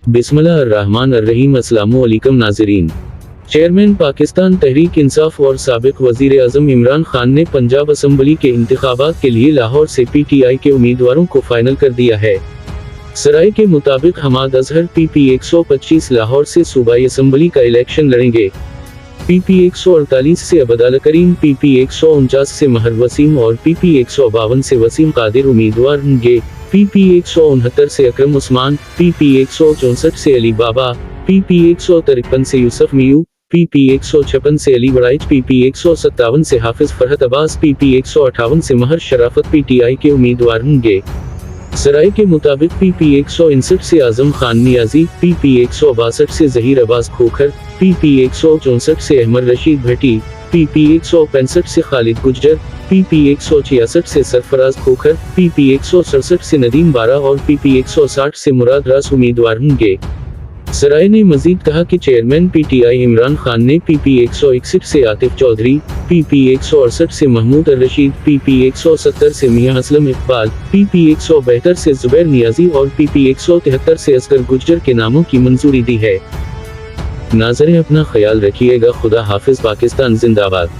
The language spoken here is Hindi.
बिस्मिल्लाहिर्रहमानिर्रहीम। अस्सलामु अलैकुम नाज़रीन। चेयरमैन पाकिस्तान तहरीक इंसाफ और साबिक वज़ीर आज़म इमरान खान ने पंजाब असम्बली के इंतखाबात के लिए लाहौर से PTI के उम्मीदवारों को फाइनल कर दिया है। सराय के मुताबिक हमाद अजहर PP 125 लाहौर से सूबाई असम्बली का इलेक्शन लड़ेंगे। PP 148 से अबदाल करीम, PP 149 से महर वसीम और PP 152 से वसीम कादिर उम्मीदवार होंगे। PP 169 से अकरम उस्मान, PP 164 से अली बाबा, PP 153 से यूसुफ मियू, PP 156 से अली वड़ाइच, PP 157 से हाफिज फरहत अब्बास, PP 158 से महर शराफत PTI के उम्मीदवार होंगे। सराय के मुताबिक PP 159 से आजम खान नियाजी, PP 162 से जहीर अब्बास खोखर, PP 164 से अहमद रशीद भट्टी, PP 165 से खालिद गुज्जर, PP 166 से सरफराज खोखर, PP 167 से नदीम बारा और PP 160 से मुराद रास उम्मीदवार होंगे। सराय ने मजीद कहा कि चेयरमैन PTI इमरान खान ने PP 161 से आतिफ चौधरी, PP 168 से महमूद अल रशीद, PP 170 से मियां असलम इकबाल, PP 172 से जुबैर नियाजी और PP 173 से असगर गुज्जर के नामों की मंजूरी दी है। नाज़रीन, अपना ख्याल रखिएगा। खुदा हाफिज। पाकिस्तान जिंदाबाद।